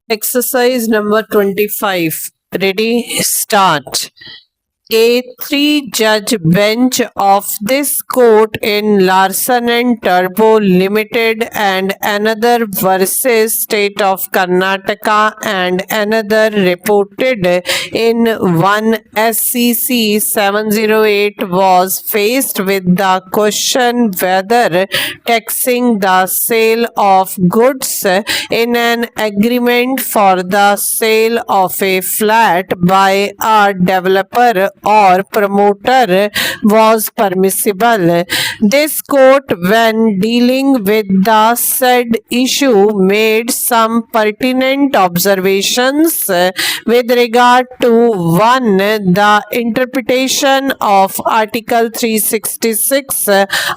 Exercise number 25. Ready? Start. A three-judge bench of this court in Larsen and Turbo Limited and another versus State of Karnataka and another reported in 1 SCC 708 was faced with the question whether taxing the sale of goods in an agreement for the sale of a flat by a developer or promoter was permissible. This court, when dealing with the said issue, made some pertinent observations with regard to 1. The interpretation of Article 366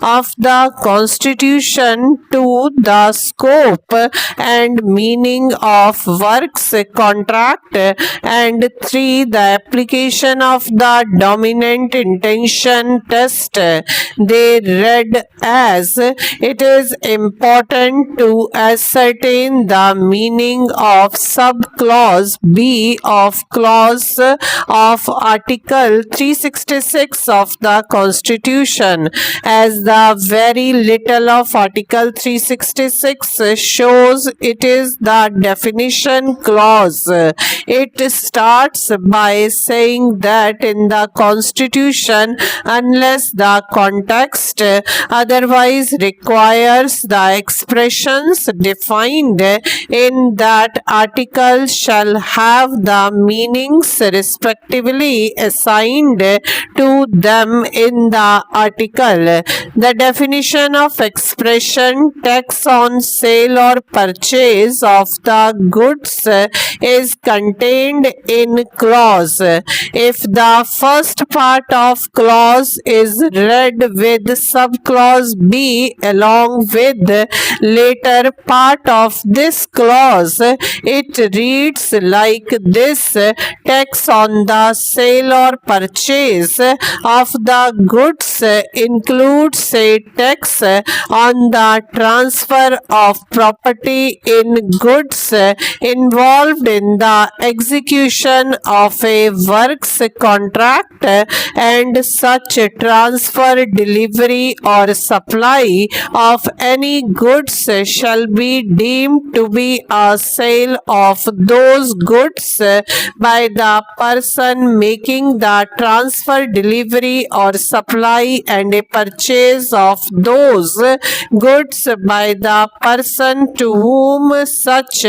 of the Constitution, 2. The scope and meaning of works contract, and 3. The application of the dominant intention test. They read as, it is important to ascertain the meaning of subclause B of clause of Article 366 of the Constitution, as the very little of Article 366 shows it is the definition clause. It starts by saying that in the Constitution, unless the context otherwise requires, the expressions defined in that article shall have the meanings respectively assigned to them in the article. The definition of expression tax on sale or purchase of the goods is contained in clause. If the first part of clause is read with subclause B along with later part of this clause, it reads like this: tax on the sale or purchase of the goods includes a tax on the transfer of property in goods involved in the execution of a works contract, and such transfer, delivery or supply of any goods shall be deemed to be a sale of those goods by the person making the transfer, delivery or supply, and a purchase of those goods by the person to whom such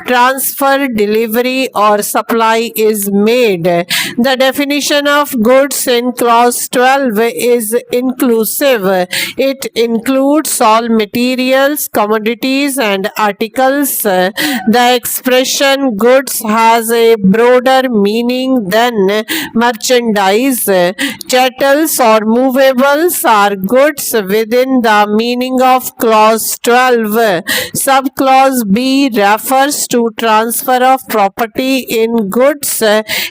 transfer, delivery or supply is made. The definition of goods in clause 12 is inclusive. It includes all materials, commodities and articles. The expression goods has a broader meaning than merchandise. Chattels or movables are goods within the meaning of clause 12. Subclause B refers to transfer of property in goods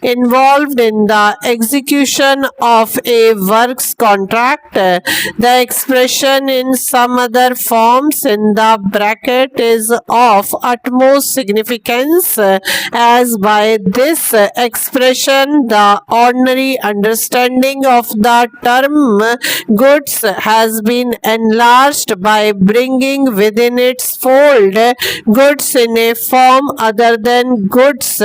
involved in the execution of a works contract. The expression in some other forms in the bracket is of utmost significance, as by this expression the ordinary understanding of the term goods has been enlarged by bringing within its fold goods in a form other than goods.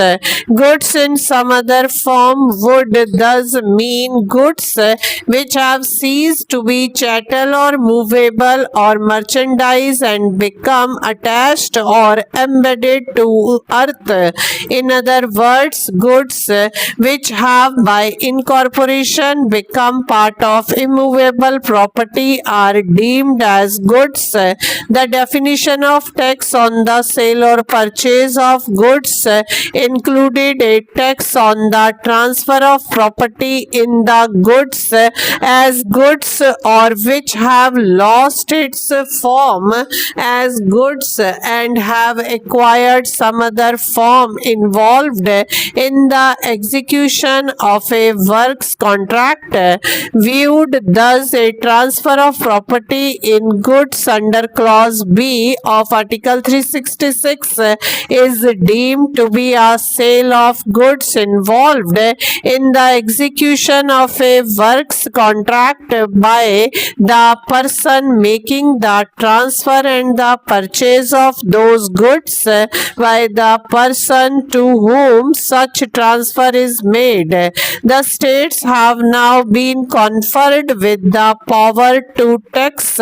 Goods in some other form would thus mean goods which have ceased to be chattel or movable or merchandise and become attached or embedded to earth. In other words, goods which have by incorporation become part of immovable property are deemed as goods. The definition of tax on the sale or purchase of goods included a tax on the transfer of property property in the goods as goods or which have lost its form as goods and have acquired some other form involved in the execution of a works contract. Viewed thus, a transfer of property in goods under clause B of Article 366 is deemed to be a sale of goods involved in the execution of a works contract by the person making the transfer and the purchase of those goods by the person to whom such transfer is made. The states have now been conferred with the power to tax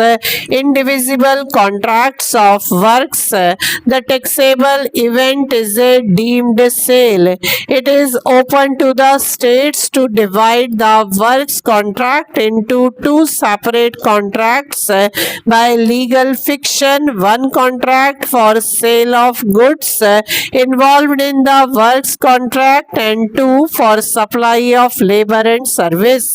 indivisible contracts of works. The taxable event is a deemed sale. It is open to the states to divide the works contract into two separate contracts by legal fiction, one contract for sale of goods involved in the works contract and two for supply of labor and service.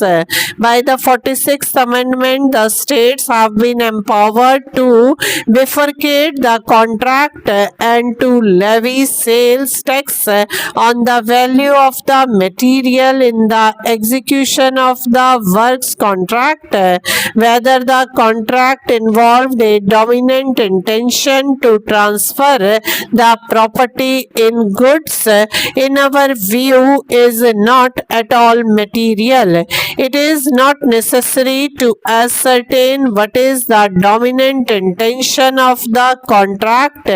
By the 46th Amendment, the states have been empowered to bifurcate the contract and to levy sales tax on the value of the material in the execution of the works contract, whether the contract involved a dominant intention to transfer the property in goods, in our view, is not at all material. It is not necessary to ascertain what is the dominant intention of the contract,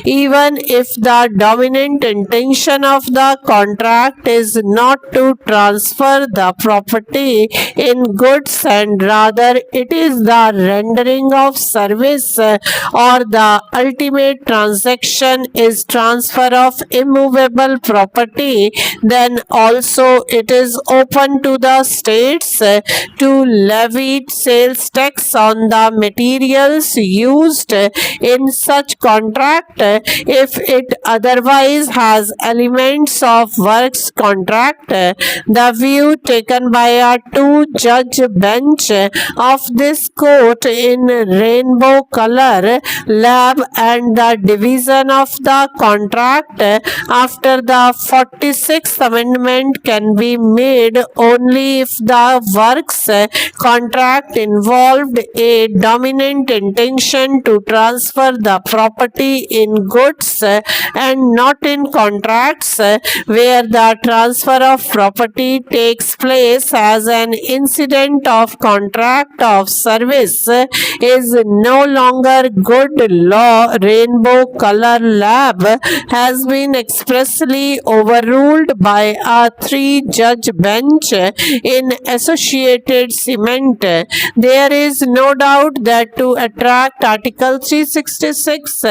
even if the dominant intention of the contract is not to transfer the property in goods and rather it is the rendering of service or the ultimate transaction is transfer of immovable property, then also it is open to the states to levy sales tax on the materials used in such contract if it otherwise has elements of works contract. The view taken by a two-judge bench of this court in rainbow color lab and the division of the contract after the 46th Amendment can be made only if the works contract involved a dominant intention to transfer the property in goods and not in contracts where the transfer of property takes place as an incident of contract of service is no longer good law. Rainbow color lab has been expressly overruled by a three-judge bench in Associated Cement. There is no doubt that to attract Article 366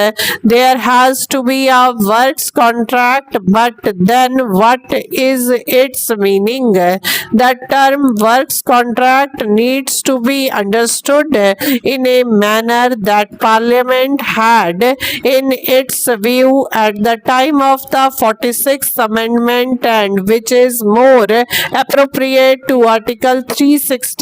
there has to be a works contract, but then what is its meaning? The term works contract needs to be understood in a manner that Parliament had in its view at the time of the 46th Amendment and which is more appropriate to Article 366